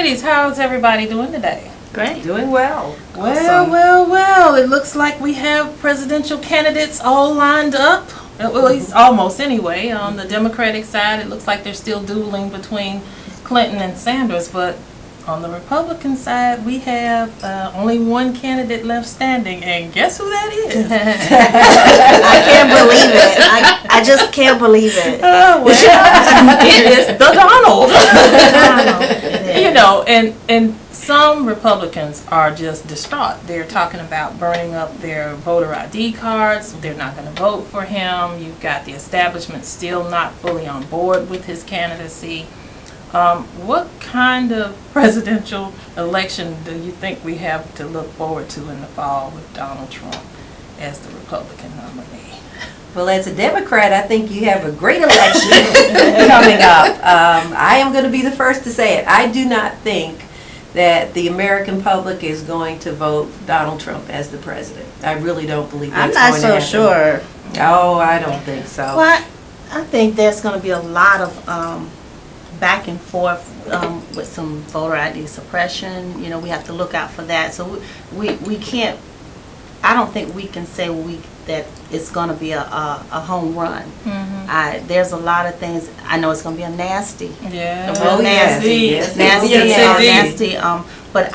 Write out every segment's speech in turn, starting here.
ladies, how's everybody doing today? Great. Doing well. Well, it looks like we have presidential candidates all lined up. Well, at least almost anyway. On the Democratic side, it looks like they're still dueling between Clinton and Sanders, but on the Republican side, we have only one candidate left standing, and guess who that is? I can't believe it. I just can't believe it. Oh, well, it is the Donald. You know, and some Republicans are just distraught. They're talking about burning up their voter ID cards. They're not going to vote for him. You've got the establishment still not fully on board with his candidacy. What kind of presidential election do you think we have to look forward to in the fall with Donald Trump as the Republican nominee? Well, as a Democrat, I think you have a great election coming up. I am going to be the first to say it. I do not think that the American public is going to vote Donald Trump as the president. I really don't believe that's I'm going not to happen. so sure. Oh, I don't think so. Well, I think there's going to be a lot of back and forth with some voter ID suppression. You know, we have to look out for that. So we can't. I don't think we can say that it's going to be a home run. Mm-hmm. There's a lot of things. I know it's going to be a nasty. Yeah. A real nasty. Yes. Nasty. But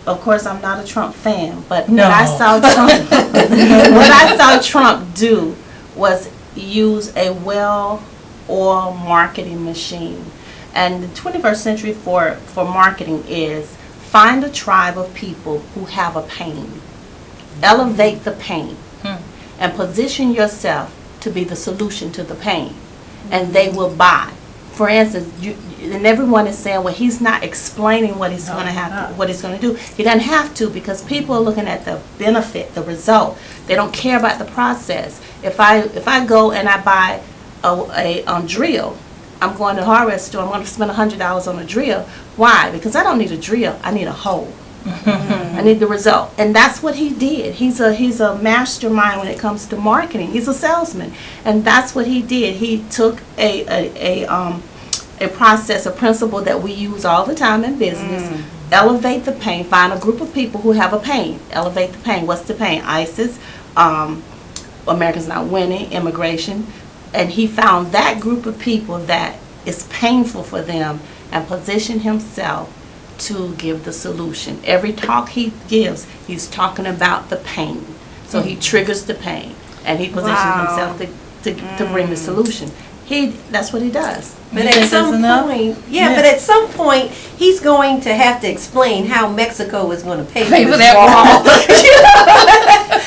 of course, I'm not a Trump fan. But No. what I saw Trump, what I saw Trump do was use a well-oiled marketing machine. And the 21st century for marketing is find a tribe of people who have a pain. Elevate the pain and position yourself to be the solution to the pain, and they will buy. For instance, and everyone is saying, well, he's not explaining what he's going to have, what he's going to do. He doesn't have to, because people are looking at the benefit, the result. They don't care about the process. If I go and I buy a drill, I'm going to the hardware store. I'm going to spend $100 on a drill. Why? Because I don't need a drill. I need a hole. I need the result, and that's what he did. He's a mastermind when it comes to marketing. He's a salesman, and that's what he did. He took a process, a principle that we use all the time in business. Elevate the pain. Find a group of people who have a pain. Elevate the pain. What's the pain? ISIS, Americans not winning, immigration, and he found that group of people that is painful for them and positioned himself to give the solution. Every talk he gives, he's talking about the pain. So he triggers the pain, and he positions himself to bring the solution. That's what he does. But at some point, but at some point, he's going to have to explain how Mexico is going to pay for that wall.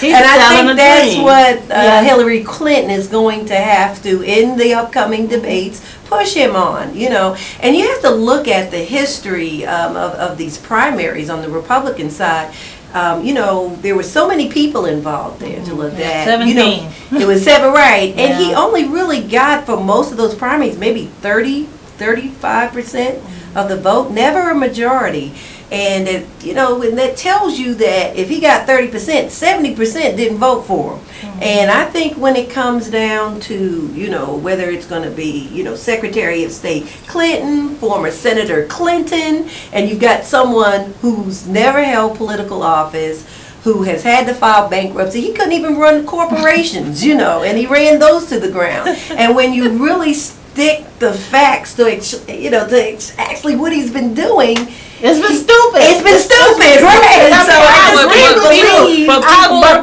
And I think that's what Hillary Clinton is going to have to, in the upcoming debates, push him on, you know. And you have to look at the history of these primaries on the Republican side. You know, there were so many people involved, Angela, that 17. You know, it was 7, right? And he only really got, for most of those primaries, maybe 35% of the vote, never a majority. And it, you know, and that tells you that if he got 30%, 70% didn't vote for him. And I think when it comes down to, you know, whether it's going to be, you know, Secretary of State Clinton, former Senator Clinton, and you've got someone who's never held political office, who has had to file bankruptcy. He couldn't even run corporations, you know, and he ran those to the ground. And when you really stick the facts to, you know, to actually what he's been doing, it's been stupid. It's been stupid, right? And so I just can't believe. But people are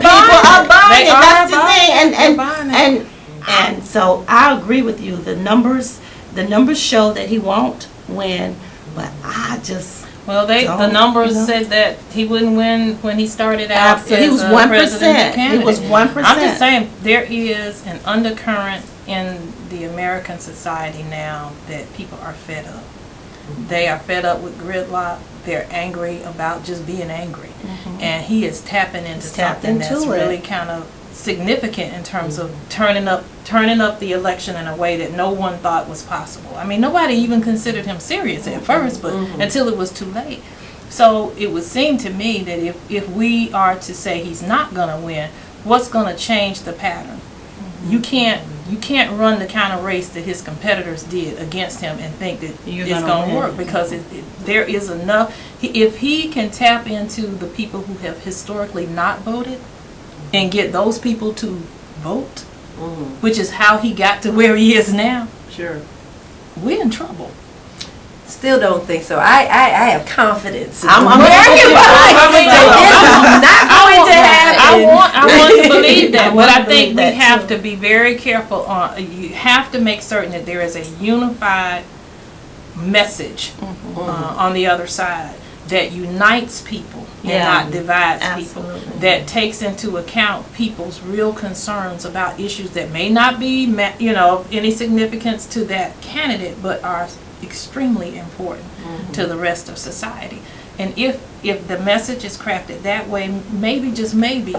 buying it. That's the thing. And so I agree with you. The numbers show that he won't win. But I just the numbers said that he wouldn't win when he started out. Absolutely, he was 1%. He was 1%. I'm just saying there is an undercurrent in the American society now that people are fed up. They are fed up with gridlock. They're angry about just being angry. And he is tapping into something that's really kind of significant in terms of turning up the election in a way that no one thought was possible. I mean, nobody even considered him serious at first, but until it was too late. So it would seem to me that if we are to say he's not going to win, what's going to change the pattern? You can't you can't run the kind of race that his competitors did against him and think that You're it's gonna going to win. work, because there is enough. If he can tap into the people who have historically not voted and get those people to vote, which is how he got to where he is now, Sure. we're in trouble. Still don't think so. I have confidence. I'm American I want to believe that, I but want to I think believe we that, have too. to be very careful on, you have to make certain that there is a unified message on the other side that unites people and Yeah. not divides Absolutely. people, that takes into account people's real concerns about issues that may not be any significance to that candidate, but are extremely important to the rest of society. And if the message is crafted that way, maybe, just maybe,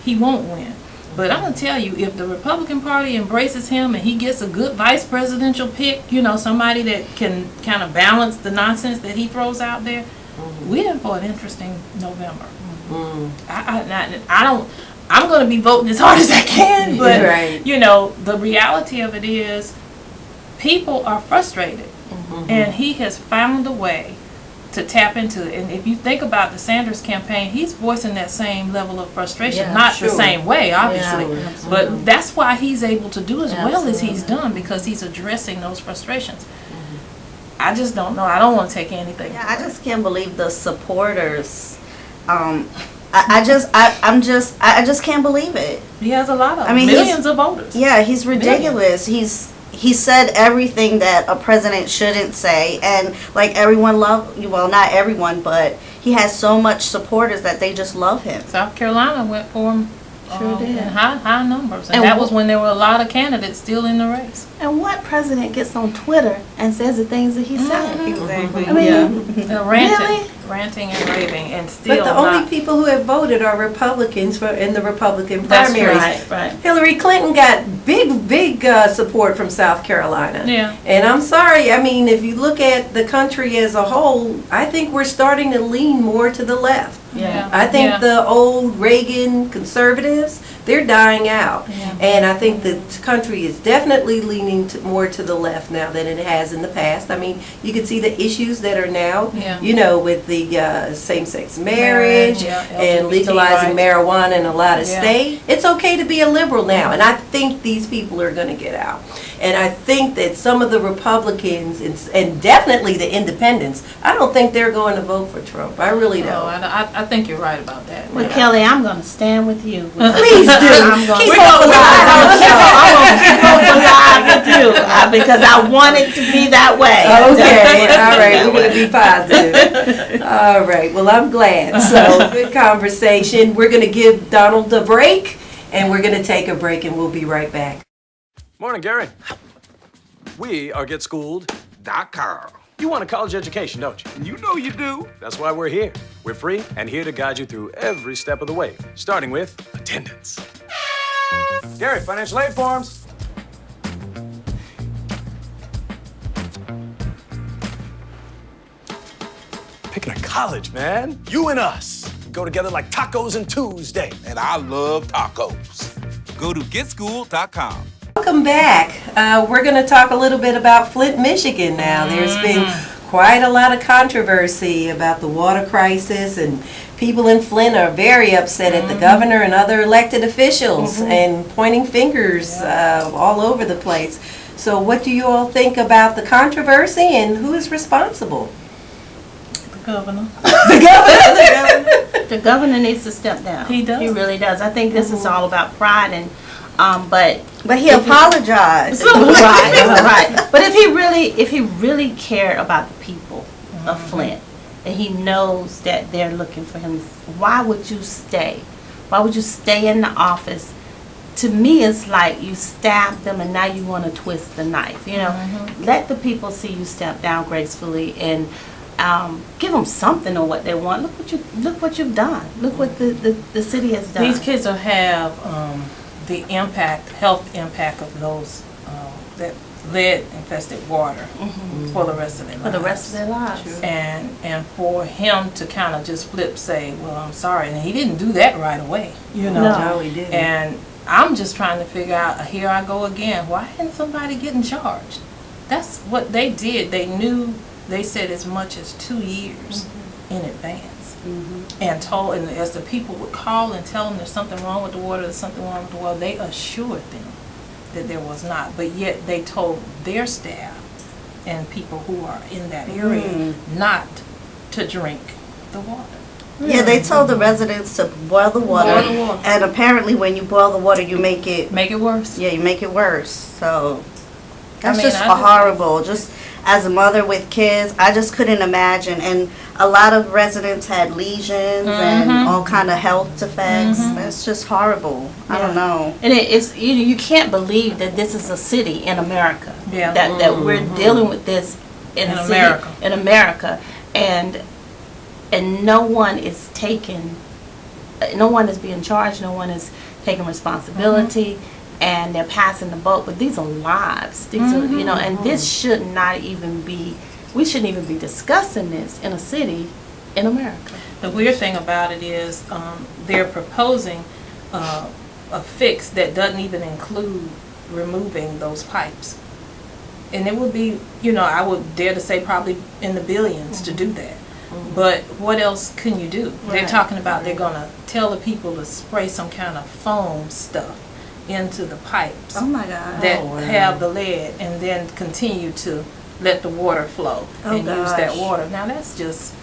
he won't win. But I'm gonna tell you, if the Republican Party embraces him and he gets a good vice presidential pick, somebody that can kind of balance the nonsense that he throws out there, we're in for an interesting November. I'm gonna be voting as hard as I can, but Right. the reality of it is, people are frustrated, and he has found a way to tap into it. And if you think about the Sanders campaign, he's voicing that same level of frustration, Yeah, not sure. the same way, obviously, Yeah, but that's why he's able to do as well as he's Absolutely. done, because he's addressing those frustrations. I just don't know. I don't want to take anything. Yeah, I just can't believe the supporters. I just can't believe it. He has a lot of I mean, he's- millions of voters. Yeah, he's ridiculous. He said everything that a president shouldn't say, and like everyone well, not everyone, but he has so much supporters that they just love him. South Carolina went for him Sure did. in high numbers, and And that was when there were a lot of candidates still in the race. And what president gets on Twitter and says the things that he said? Exactly. I mean, Ranting and raving, and still But the only not. people who have voted are Republicans in the Republican That's primaries. right. Hillary Clinton got big support from South Carolina. Yeah. And I'm sorry, I mean, if you look at the country as a whole, I think we're starting to lean more to the left. Yeah. I think Yeah. the old Reagan conservatives, they're dying out. Yeah. And I think the country is definitely leaning more to the left now than it has in the past. I mean, you can see the issues that are now, Yeah. with the same-sex marriage Yeah, and LGBT legalizing rights. marijuana in a lot of Yeah. states. It's okay to be a liberal now, and I think these people are going to get out. And I think that some of the Republicans and definitely the independents, I don't think they're going to vote for Trump. I really No, don't. I think you're right about that. Well, Kelly, I'm going to stand with you. Please do. I'm going Keep to up the lies on the show. I'm going to keep up the lie with you because I want it to be that way. Okay, all right, we're going to be positive. All right, well, I'm glad. So, good conversation. We're going to give Donald a break, and we're going to take a break, and we'll be right back. Morning, Gary. We are GetSchooled.com. You want a college education, don't you? You know you do. That's why we're here. We're free and here to guide you through every step of the way, starting with attendance. Gary, financial aid forms. Picking a college, man. You and us. Go together like tacos and Tuesday. And I love tacos. Go to GetSchooled.com. Welcome back. We're going to talk a little bit about Flint, Michigan now. There's been quite a lot of controversy about the water crisis, and people in Flint are very upset at the governor and other elected officials and pointing fingers all over the place. So what do you all think about the controversy and who is responsible? The governor. The governor needs to step down. He does. He really does. I think this is all about pride and, but But he apologized. right. But if he really cared about the people of Flint, and he knows that they're looking for him, why would you stay? Why would you stay in the office? To me, it's like you stabbed them and now you want to twist the knife. Let the people see you step down gracefully and give them something on what they want. Look what you've done. Look what the city has done. These kids will have the health impact of those that lead-infested water for the rest of their lives. for the rest of their lives. And for him to kind of just say, well, I'm sorry, and he didn't do that right away, No, he didn't. And I'm just trying to figure out, here I go again, why isn't somebody getting charged? That's what they did. They knew, they said as much as 2 years in advance. And told, and as the people would call and tell them there's something wrong with the water, there's something wrong with the water, they assured them that there was not. But yet they told their staff and people who are in that area not to drink the water. Yeah, they told the residents to boil the water, Boil the water. and apparently when you boil the water, you make it, Make it worse. yeah, you make it worse. So that's mean, just I just- horrible. Just as a mother with kids, I just couldn't imagine. And a lot of residents had lesions and all kind of health effects. That's just horrible. I don't know. And it's you can't believe that this is a city in America. Yeah. That we're dealing with this in In a city America. in America, and no one is taking, no one is being charged, no one is taking responsibility, and they're passing the buck. But these are lives. These are, you know, and this should not even be. We shouldn't even be discussing this in a city in America. The weird thing about it is they're proposing a fix that doesn't even include removing those pipes. And it would be, you know, I would dare to say probably in the billions to do that. But what else can you do? They're Right. talking about they're going to tell the people to spray some kind of foam stuff into the pipes Oh my God. that have the lead, and then continue to let the water flow and use that gosh. water. Now that's just,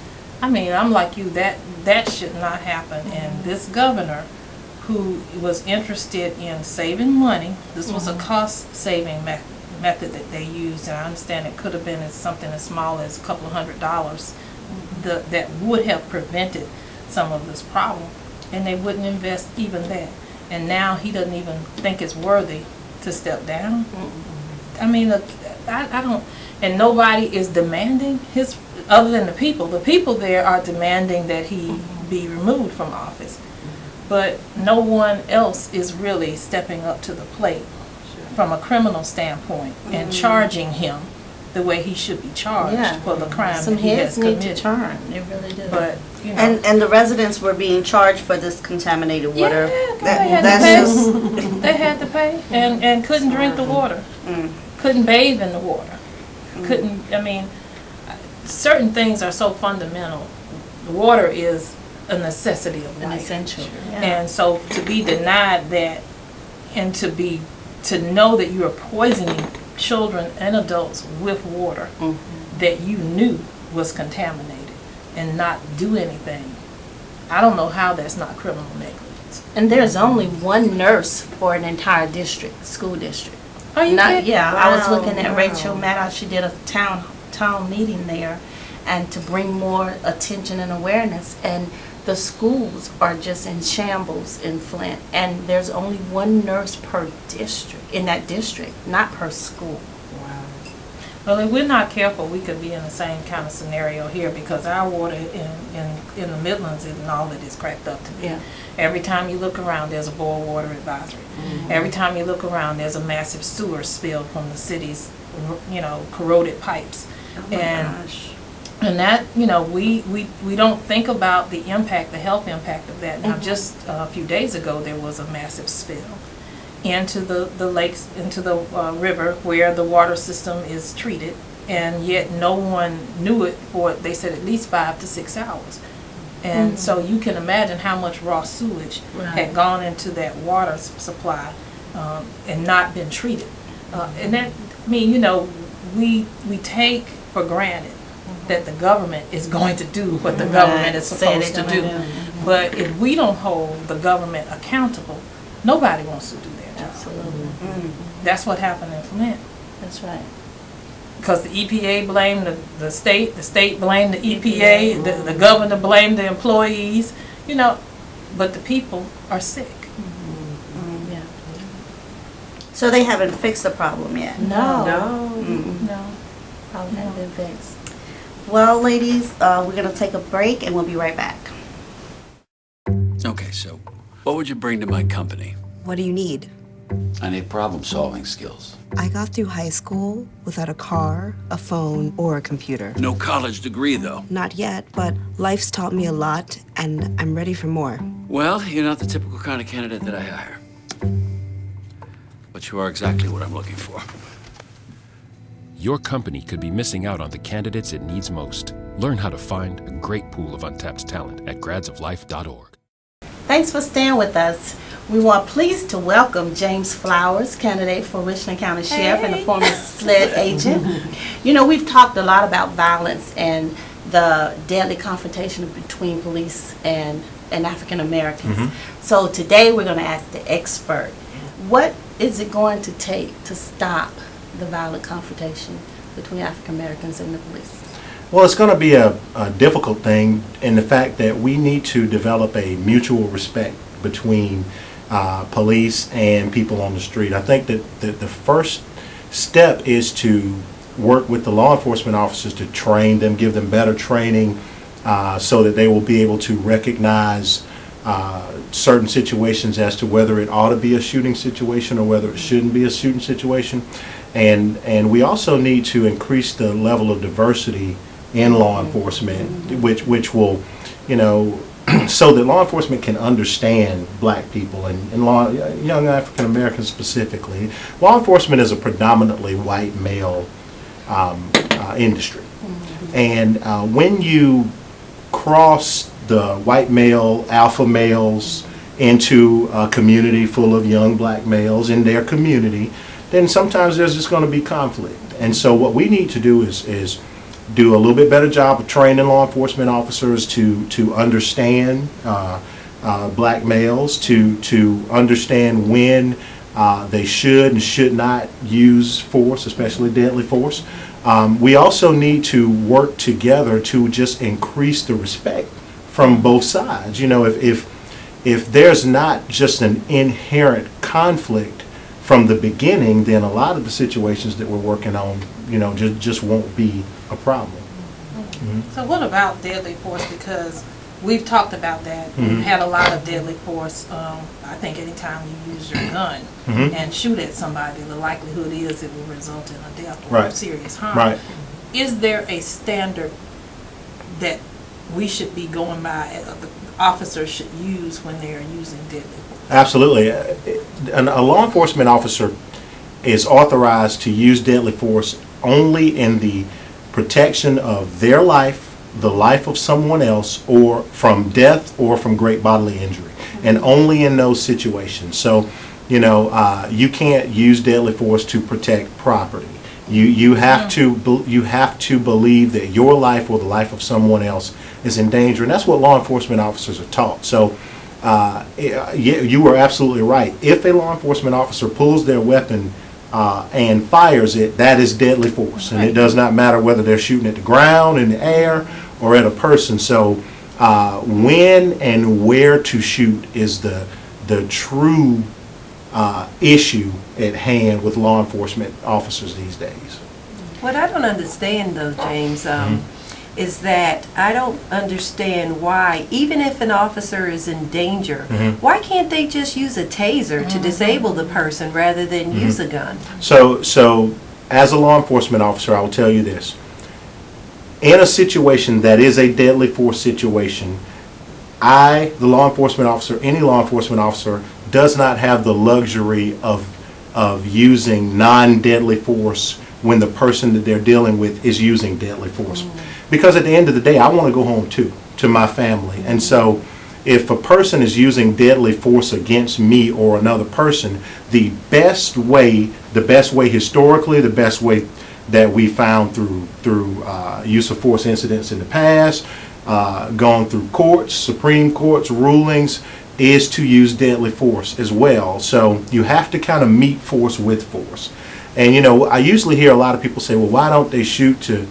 I mean, I'm like you, that should not happen. And this governor, who was interested in saving money, this was a cost-saving method that they used, and I understand it could have been something as small as a couple of $100s that would have prevented some of this problem, and they wouldn't invest even that. And now he doesn't even think it's worthy to step down. I mean, I don't, and nobody is demanding his, other than the people. The people there are demanding that he be removed from office. But no one else is really stepping up to the plate from a criminal standpoint and charging him the way he should be charged for the crime Some that he has heads need committed. to turn. They really do. But, you know. And the residents were being charged for this contaminated water. Yeah, 'cause That- they had that's to just pay. They had to pay and couldn't drink the water. Couldn't bathe in the water. Couldn't, I mean, certain things are so fundamental. The water is a necessity of an life. essential. Yeah. And so to be denied that, and to know that you are poisoning children and adults with water that you knew was contaminated and not do anything, I don't know how that's not criminal negligence. And there's only one nurse for an entire district, school district. Are you kidding? Yeah, I was Wow, looking at wow. Rachel Maddow. She did a town meeting there, and to bring more attention and awareness. And the schools are just in shambles in Flint, and there's only one nurse per district in that district, not per school. Well, if we're not careful, we could be in the same kind of scenario here, because our water in the Midlands and all of it is cracked up to be. Yeah. Every time you look around, there's a boil water advisory. Every time you look around, there's a massive sewer spill from the city's, you know, corroded pipes. And that, you know, we don't think about the impact, the health impact of that. Now, just a few days ago, there was a massive spill into the lakes, into the river where the water system is treated, and yet no one knew it for, they said, at least 5 to 6 hours. And so you can imagine how much raw sewage had gone into that water supply and not been treated. And that, I mean, you know, we take for granted that the government is going to do what the government is supposed to do. But if we don't hold the government accountable, nobody wants to do their job. Absolutely. That's what happened in Flint. That's right. Because the EPA blamed the state blamed the EPA, the governor blamed the employees, you know, but the people are sick. Yeah. so they haven't fixed the problem yet. No. No. Probably haven't been fixed. Well, ladies, we're gonna take a break and we'll be right back. Okay, so what would you bring to my company? What do you need? I need problem-solving skills. I got through high school without a car, a phone, or a computer. No college degree, though. Not yet, but life's taught me a lot, and I'm ready for more. Well, you're not the typical kind of candidate that I hire. but you are exactly what I'm looking for. Your company could be missing out on the candidates it needs most. Learn how to find a great pool of untapped talent at gradsoflife.org. Thanks for staying with us. We are pleased to welcome James Flowers, candidate for Richland County Sheriff and a former SLED agent. You know, we've talked a lot about violence and the deadly confrontation between police and African Americans. So today we're going to ask the expert, what is it going to take to stop the violent confrontation between African Americans and the police? Well, it's going to be a difficult thing in the fact that we need to develop a mutual respect between police and people on the street. I think that the first step is to work with the law enforcement officers to train them, give them better training so that they will be able to recognize certain situations as to whether it ought to be a shooting situation or whether it shouldn't be a shooting situation. And we also need to increase the level of diversity in law enforcement, which will, you know, so that law enforcement can understand black people and young African Americans specifically. Law enforcement is a predominantly white male industry. And when you cross the white male alpha males into a community full of young black males in their community, then sometimes there's just going to be conflict. And so what we need to do is do a little bit better job of training law enforcement officers to understand black males, to understand when they should and should not use force, especially deadly force. We also need to work together to just increase the respect from both sides. You know, if there's not just an inherent conflict from the beginning, then a lot of the situations that we're working on, you know, just won't be a problem. So what about deadly force? Because we've talked about that. We've had a lot of deadly force. I think anytime you use your gun and shoot at somebody, the likelihood is it will result in a death or serious harm. Is there a standard that we should be going by, the officers should use when they're using deadly force? Absolutely. A law enforcement officer is authorized to use deadly force only in the protection of their life, the life of someone else, or from death or from great bodily injury, and only in those situations. So, you know, you can't use deadly force to protect property. You have to believe that your life or the life of someone else is in danger, and that's what law enforcement officers are taught. So, you were absolutely right. If a law enforcement officer pulls their weapon and fires it, that is deadly force, and it does not matter whether they're shooting at the ground, in the air, or at a person. So when and where to shoot is the true issue at hand with law enforcement officers these days. What I don't understand though, James, is that I don't understand why, even if an officer is in danger, why can't they just use a taser to disable the person rather than use a gun? So as a law enforcement officer, I will tell you this. In a situation that is a deadly force situation, the law enforcement officer, any law enforcement officer, does not have the luxury of using non-deadly force when the person that they're dealing with is using deadly force. Because at the end of the day, I want to go home too, to my family. And so if a person is using deadly force against me or another person, the best way historically, the best way that we found through use of force incidents in the past, gone through courts, Supreme Court's rulings, is to use deadly force as well. So you have to kind of meet force with force. And you know, I usually hear a lot of people say, well, why don't they shoot to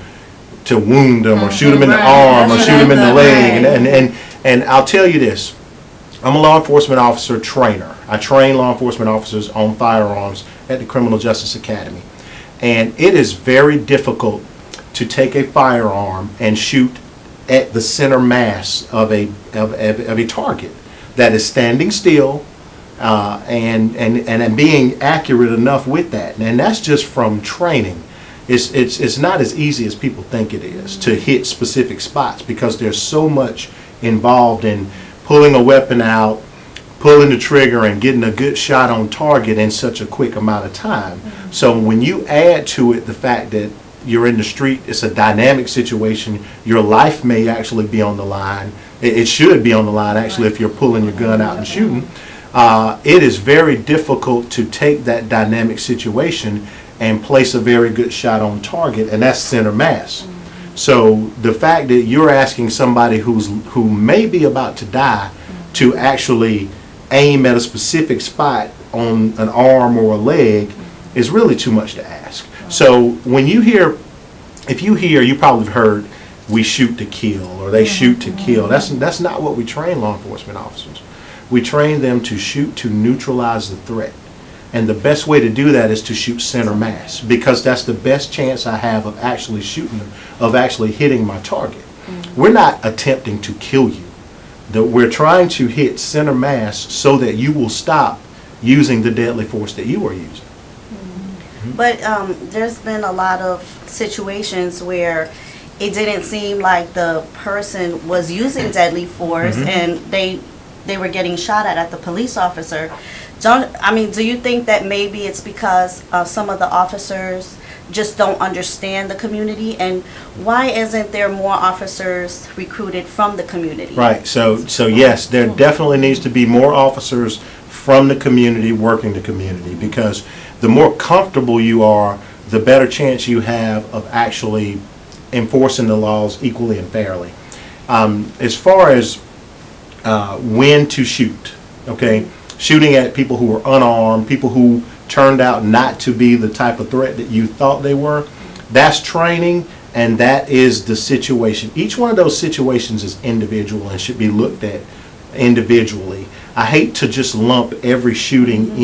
wound them or shoot them in the arm or shoot them in the leg? And I'll tell you this, I'm a law enforcement officer trainer. I train law enforcement officers on firearms at the Criminal Justice Academy. And it is very difficult to take a firearm and shoot at the center mass of a target that is standing still and being accurate enough with that. And that's just from training. It's not as easy as people think it is to hit specific spots, because there's so much involved in pulling a weapon out, pulling the trigger and getting a good shot on target in such a quick amount of time. So when you add to it the fact that you're in the street, it's a dynamic situation, your life may actually be on the line. It should be on the line, actually, if you're pulling your gun out and shooting. It is very difficult to take that dynamic situation and place a very good shot on target, and that's center mass. So the fact that you're asking somebody who may be about to die to actually aim at a specific spot on an arm or a leg is really too much to ask. So when you hear, if you hear, you probably have heard, we shoot to kill, or they shoot to kill. That's not what we train law enforcement officers. We train them to shoot to neutralize the threat. And the best way to do that is to shoot center mass, because that's the best chance I have of actually shooting them, of actually hitting my target. We're not attempting to kill you. We're trying to hit center mass so that you will stop using the deadly force that you are using. But there's been a lot of situations where it didn't seem like the person was using deadly force and they were getting shot at the police officer. Do you think that maybe it's because some of the officers just don't understand the community? And why isn't there more officers recruited from the community? Right. So yes, there definitely needs to be more officers from the community working the community, because the more comfortable you are, the better chance you have of actually enforcing the laws equally and fairly. As far as when to shoot, okay, shooting at people who are unarmed, people who turned out not to be the type of threat that you thought they were, that's training, and that is the situation. Each one of those situations is individual and should be looked at individually. I hate to just lump every shooting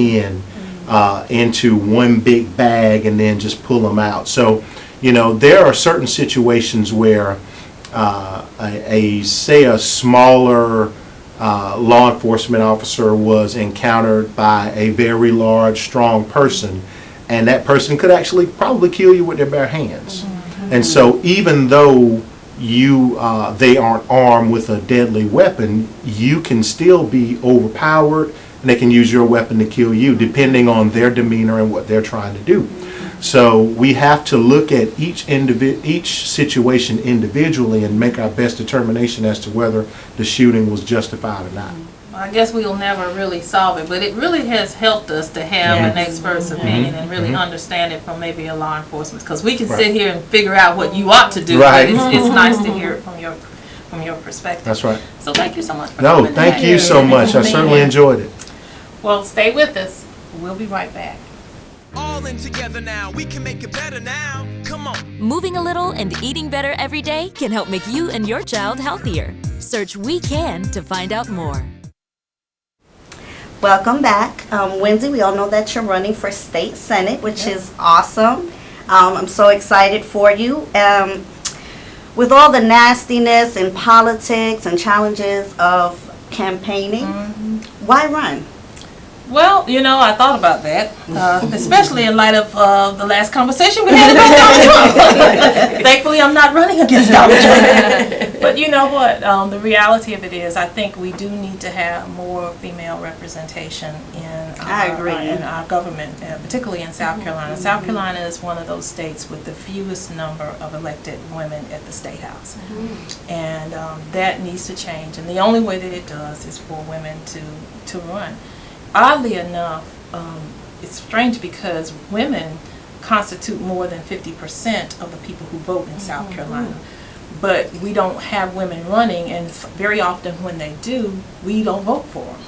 into one big bag and then just pull them out. So, there are certain situations where say a smaller law enforcement officer was encountered by a very large, strong person, and that person could actually probably kill you with their bare hands. And so even though they aren't armed with a deadly weapon, you can still be overpowered, and they can use your weapon to kill you, depending on their demeanor and what they're trying to do. So we have to look at each situation individually and make our best determination as to whether the shooting was justified or not. I guess we'll never really solve it, but it really has helped us to have an expert's opinion and really understand it from maybe a law enforcement, because we can sit here and figure out what you ought to do, but it's nice to hear it from your perspective. That's right. So thank you so much for coming. Thank you so much. I certainly enjoyed it. Well, stay with us. We'll be right back. All in together now, we can make it better now. Come on. Moving a little and eating better every day can help make you and your child healthier. Search We Can to find out more. Welcome back. Wendy, we all know that you're running for state senate, which is awesome. I'm so excited for you. With all the nastiness in politics and challenges of campaigning, why run? Well, I thought about that, especially in light of the last conversation we had about Donald Trump. Thankfully, I'm not running against Donald Trump. But you know what? The reality of it is, I think we do need to have more female representation in our government, particularly in South Carolina. South Carolina is one of those states with the fewest number of elected women at the State House. And that needs to change. And the only way that it does is for women to run. Oddly enough, it's strange because women constitute more than 50% of the people who vote in South Carolina. But we don't have women running, and very often when they do, we don't vote for them.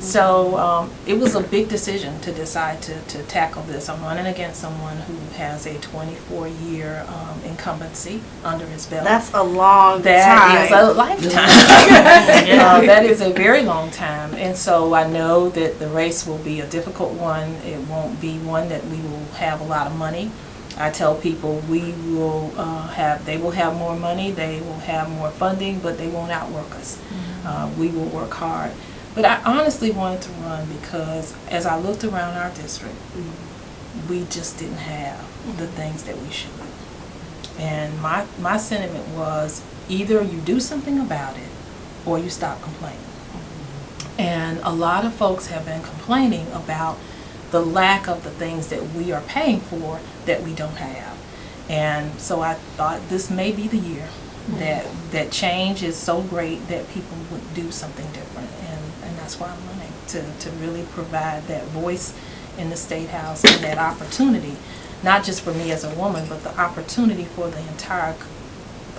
So it was a big decision to decide to tackle this. I'm running against someone who has a 24-year incumbency under his belt. That's a long time. That is a lifetime. That is a very long time. And so I know that the race will be a difficult one. It won't be one that we will have a lot of money. I tell people they will have more money, they will have more funding, but they won't outwork us. We will work hard. But I honestly wanted to run because as I looked around our district, we just didn't have the things that we should. And my sentiment was either you do something about it or you stop complaining. And a lot of folks have been complaining about the lack of the things that we are paying for that we don't have. And so I thought this may be the year that change is so great that people would do something different. And that's why I'm running, to really provide that voice in the State House and that opportunity, not just for me as a woman, but the opportunity for the entire,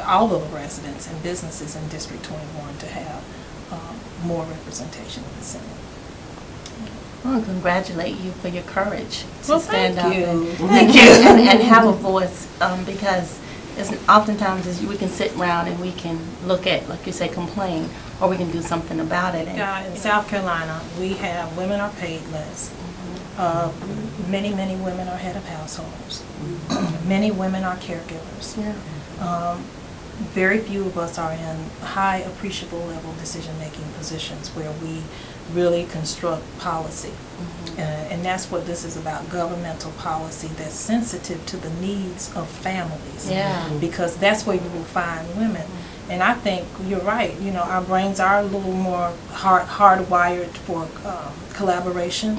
all of the residents and businesses in District 21 to have more representation in the Senate. I want to congratulate you for your courage to Well, stand thank up you. and have a voice, because it's oftentimes we can sit around and we can look at, like you say, complain, or we can do something about it. Yeah, in South Carolina, we have women are paid less. Many women are head of households. Many women are caregivers. Very few of us are in high appreciable level decision-making positions where we really construct policy. And that's what this is about, governmental policy that's sensitive to the needs of families. Because that's where you will find women. And I think you're right, our brains are a little more hardwired for collaboration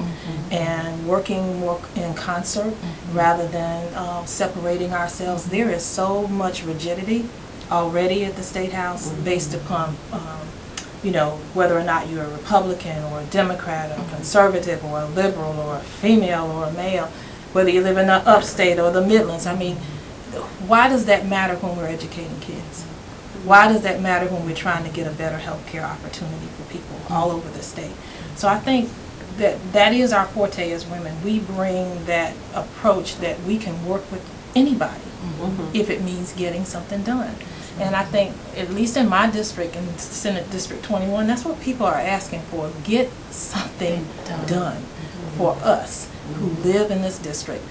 and working more in concert rather than separating ourselves. There is so much rigidity already at the State House based upon whether or not you're a Republican or a Democrat or a conservative or a liberal or a female or a male, whether you live in the upstate or the Midlands. I mean, why does that matter when we're educating kids? Why does that matter when we're trying to get a better health care opportunity for people all over the state? So I think that is our forte as women. We bring that approach that we can work with anybody if it means getting something done. And I think, at least in my district, in Senate District 21, that's what people are asking for. Get something done for us who live in this district.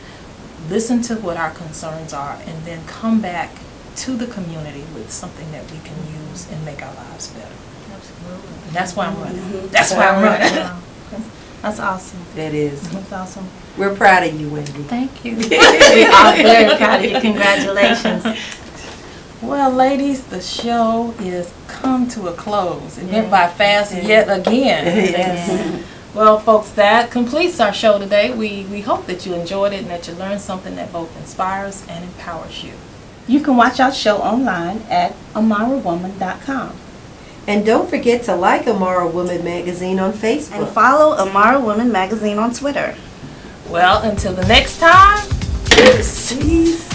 Listen to what our concerns are and then come back to the community with something that we can use and make our lives better. Absolutely. And that's why I'm running. That's why I'm running. That's awesome. That is. That's awesome. We're proud of you, Wendy. Thank you. We are very proud of you. Congratulations. Well, ladies, the show is come to a close. It went by fast yet again. Yes. Well, folks, that completes our show today. We hope that you enjoyed it and that you learned something that both inspires and empowers you. You can watch our show online at amarawoman.com. And don't forget to like Amara Woman Magazine on Facebook. And follow Amara Woman Magazine on Twitter. Well, until the next time, peace.